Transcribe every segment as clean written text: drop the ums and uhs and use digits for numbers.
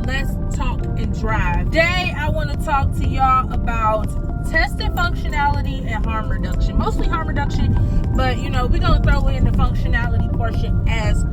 let's talk and drive. Today, I want to talk to y'all about testing functionality and harm reduction. Mostly harm reduction, but you know, we're going to throw in the functionality portion as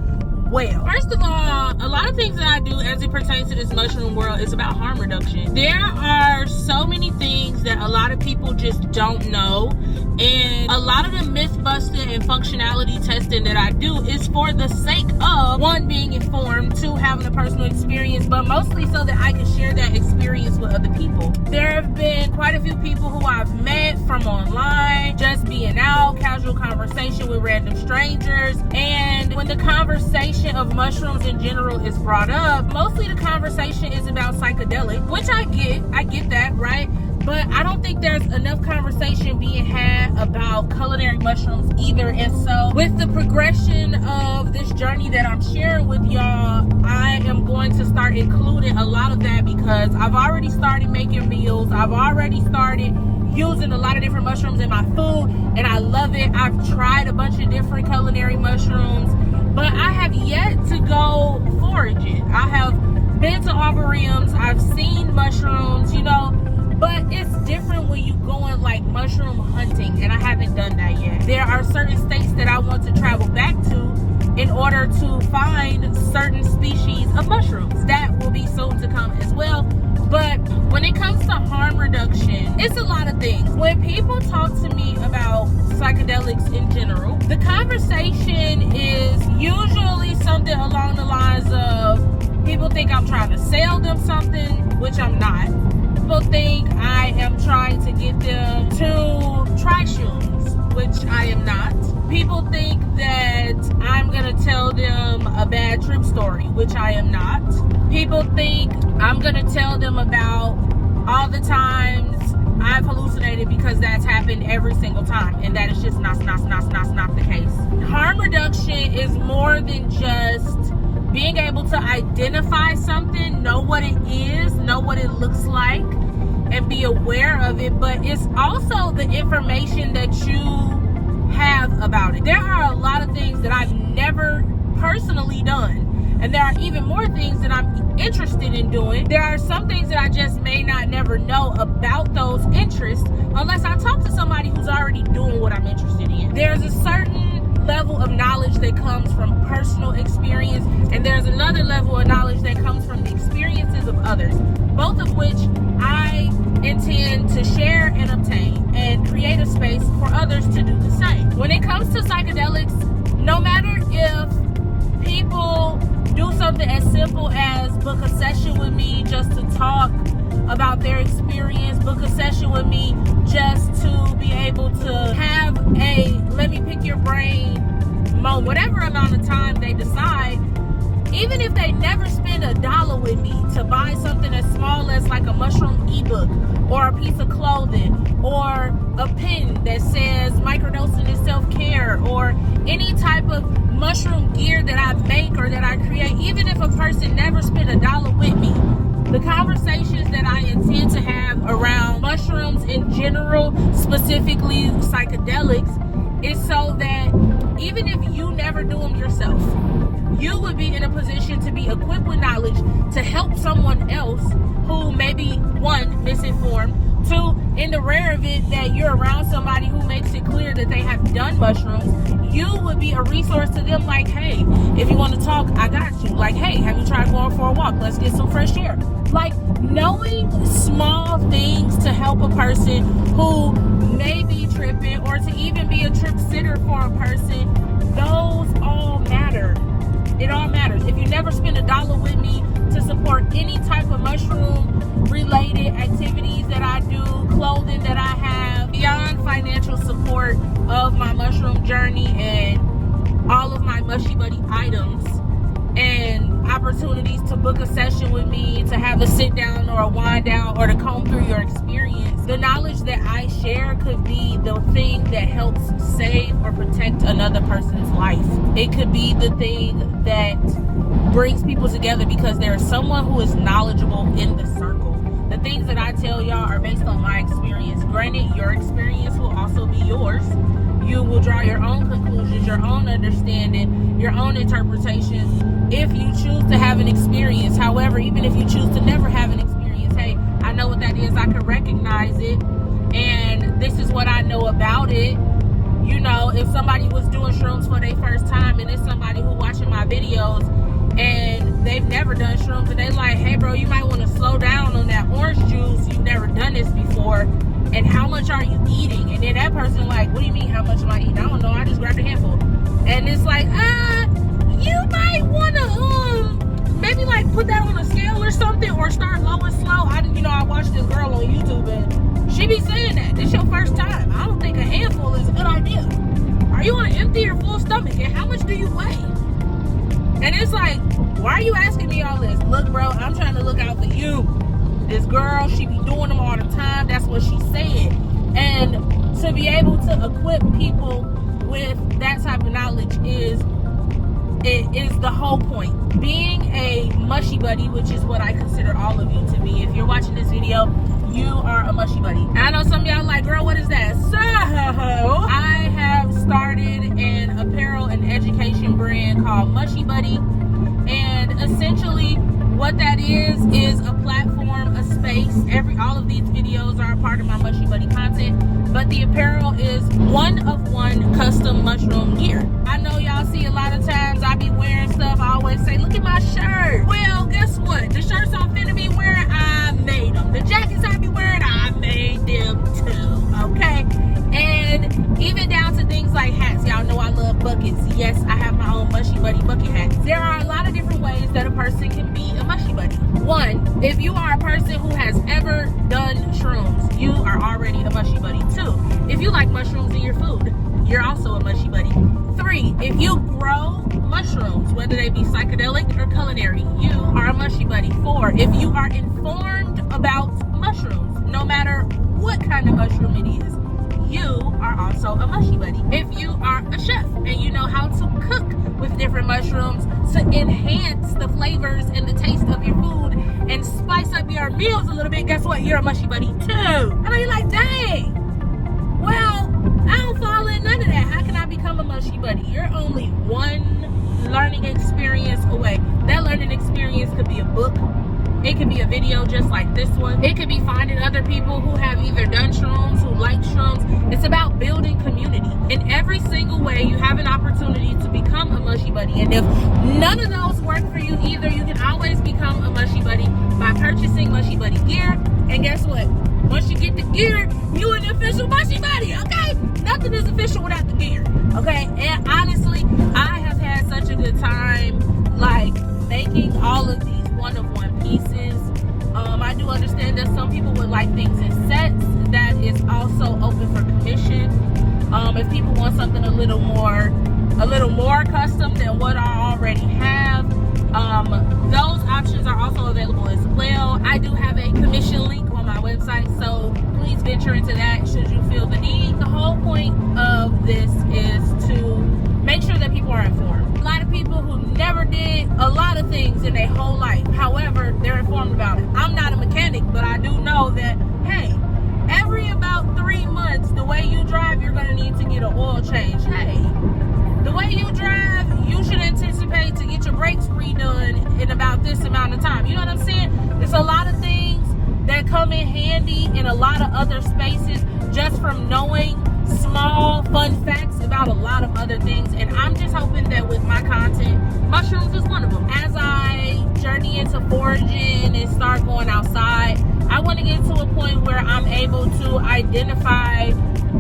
well. First of all, a lot of things that I do as it pertains to this mushroom world is about harm reduction. There are so many things that a lot of people just don't know, and a lot of the myth busting and functionality testing that I do is for the sake of, one, being informed, two, having a personal experience, but mostly so that I can share that experience with other people. There have been quite a few people who I've met from online, just being out, casual conversation with random strangers, and when the conversation of mushrooms in general is brought up, mostly the conversation is about psychedelics, which I get that, right? But I don't think there's enough conversation being had about culinary mushrooms either. And so with the progression of this journey that I'm sharing with y'all, I am going to start including a lot of that because I've already started making meals. I've already started using a lot of different mushrooms in my food, and I love it. I've tried a bunch of different culinary mushrooms, but I have yet to go foraging. I have been to arboreums, I've seen mushrooms, you know, but it's different when you going like mushroom hunting, and I haven't done that yet. There are certain states that I want to travel back to in order to find certain species of mushrooms. That will be soon to come as well. But when it comes to harm reduction, it's a lot of things. When people talk to me about psychedelics in general, the conversation is usually something along the lines of, people think I'm trying to sell them something, which I'm not. People think I am trying to get them to try shrooms, which I am not. People think that I'm gonna tell them a bad trip story, which I am not. People think I'm gonna tell them about all the times I've hallucinated, because that's happened every single time, and that is just not the case. Harm reduction is more than just being able to identify something, know what it is, know what it looks like, and be aware of it, but it's also the information that you have about it. There are a lot of things that I've never personally done, and there are even more things that I'm interested in doing. There are some things that I just may not never know about those interests unless I talk to somebody who's already doing what I'm interested in. There's a certain level of knowledge that comes from personal experience, and there's another level of knowledge that comes from the experiences of others, both of which I intend to share and obtain and create a space for others to do the same. When it comes to psychedelics, no matter if people do something as simple as book a session with me just to talk about their experience, book a session with me just to be able to have a let me pick your brain moment, whatever amount of time they decide, even if they never spend $1 with me to buy something as small as like a mushroom ebook or a piece of clothing or a pen that says microdosing is self-care or any type of mushroom gear that I make or that I create, even if a person never spent $1 with me, the conversations that I intend to have around mushrooms in general, specifically psychedelics, is so that even if you never do them yourself, you would be in a position to be equipped with knowledge to help someone else who may be, one, misinformed, two, in the rare event that you're around somebody who makes it clear that they have done mushrooms, you would be a resource to them. Like, hey, if you want to talk, I got you. Like, hey, have you tried going for a walk? Let's get some fresh air. Like, knowing small things to help a person who may be tripping, or to even be a trip sitter for a person, those all matter. It all matters. If you never spend $1 with me to support any type of mushroom related activities that I do, clothing that I have, beyond financial support of my mushroom journey and all of my Mushie Buddy items, and opportunities to book a session with me, to have a sit down or a wind down, or to comb through your experience, the knowledge that I share could be the thing that helps save or protect another person's life. It could be the thing that brings people together because there is someone who is knowledgeable in the circle. The things that I tell y'all are based on my experience. Granted, your experience will also be yours. You will draw your own conclusions, your own understanding, your own interpretations. if you choose to have an experience. However, even if you choose to never have an experience, hey, I know what that is. I can recognize it, and this is what I know about it. You know, if somebody was doing shrooms for their first time, and it's somebody who watching my videos and they've never done shrooms, and they like, hey bro, you might want to slow down on that orange juice. You've never done this before, and how much are you eating? And then that person like, what do you mean how much am I eating? I don't know, I just grabbed a handful. And it's like, you might want to maybe like put that on a scale or something, or start low and slow. I watched this girl on YouTube, and she be saying that this your first time. I don't think a handful is a good idea. Are you on an empty or full stomach, and how much do you weigh? And it's like, why are you asking me all this? Look, bro, I'm trying to look out for you. This girl, she be doing them all the time. That's what she said. And to be able to equip people with that type of knowledge is the whole point. Being a mushy buddy, which is what I consider all of you to be. If you're watching this video, you are a mushy buddy. And I know some of y'all like, girl, what is that? So I have started an apparel and education brand called Mushie Buddy. And essentially what that is a platform, a space. All of these videos are a part of my Mushie Buddy content, but the apparel is one-of-one custom mushroom gear. I know y'all see a lot of times I be wearing stuff. I always say, look at my shirt. Well, guess what? The shirts I'm finna be wearing, I made them. The jackets I be wearing, I made them too, okay? And even down to things like hats. Y'all know I love buckets. Yes, I have my own Mushie Buddy bucket hats. There are a lot of different ways that a person can be a Mushie Buddy. One, if you are a person who has ever done shrooms, you are already a Mushie Buddy. Two, if you like mushrooms in your food, you're also a Mushie Buddy. Three, if you grow mushrooms, whether they be psychedelic or culinary, you are a Mushie Buddy. Four, if you are informed about mushrooms, no matter what kind of mushroom it is, you are also a Mushie Buddy. If you are a chef and you know how to cook with different mushrooms to enhance the flavors and the taste of your food and spice up your meals a little bit, guess what? You're a Mushie Buddy too. I know you're like, dang, well, I don't fall in none of that. How can I become a Mushie Buddy? You're only one learning experience away. That learning experience could be a book. It could be a video just like this one. It could be finding other people who have either done shrooms, who like shrooms. It's about building community. In every single way, you have an opportunity to become a Mushy Buddy. And if none of those work for you either, you can always become a Mushy Buddy by purchasing Mushy Buddy gear. And guess what? Once you get the gear, you an official Mushy Buddy, okay? Nothing is official without the gear, okay? And honestly, I have had such a good time, like, making all of these one-of-one pieces. I do understand that some people would like things in sets. That is also open for commission. If people want something a little more custom than what I already have, those options are also available as well. I do have a commission link on my website, so please venture into that should you feel the need. The whole point of this is to make sure that people are informed. A lot of people who never did a lot of things in their whole life, however, they're informed about it. I'm not a mechanic, but I do know that, hey, every about 3 months, the way you drive, you're going to need to get an oil change. Hey, the way you drive, you should anticipate to get your brakes redone in about this amount of time. You know what I'm saying? There's a lot of things that come in handy in a lot of other spaces just from knowing small fun facts about a lot of other things. And I'm just hoping that with my content, mushrooms is one of them. As I journey into foraging and start going outside, I want to get to a point where I'm able to identify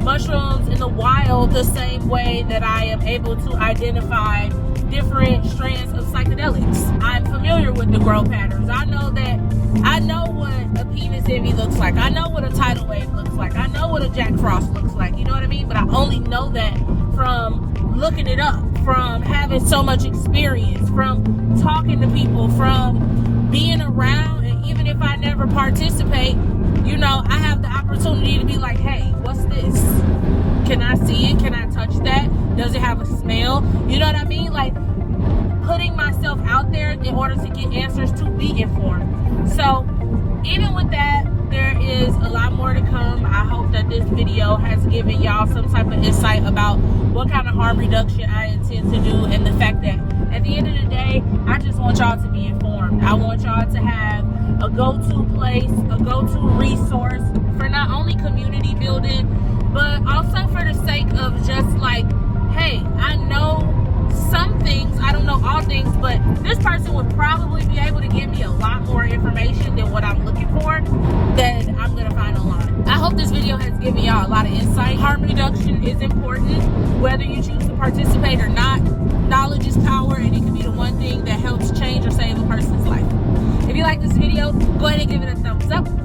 mushrooms in the wild the same way that I am able to identify different strands of psychedelics. I'm familiar with the growth patterns. I know what a penis envy looks like. I know what a tidal wave looks like. I know what a Jack Frost looks like. You know what I mean? But I only know that from looking it up, from having so much experience, from talking to people, from being around. And even if I never participate, you know, I have the opportunity to be like, hey, what's this? Can I see it? Can I touch that? Does it have a smell? You know what I mean? Like, putting myself out there in order to get answers to be informed. So even with that, there is a lot more to come. I hope that this video has given y'all some type of insight about what kind of harm reduction I intend to do, and the fact that At the end of the day, I just want y'all to be informed. I want y'all to have a go-to place, a go-to resource for not only community building, but also for the sake of just like, hey, I know some things, I don't know all things, but this person would probably be able to give me a lot more information than what I'm looking for that I'm gonna find online. I hope this video has given y'all a lot of insight. Harm reduction is important, whether you choose to participate or not. Knowledge is power, and it can be the one thing that helps change or save a person's life. If you like this video, go ahead and give it a thumbs up.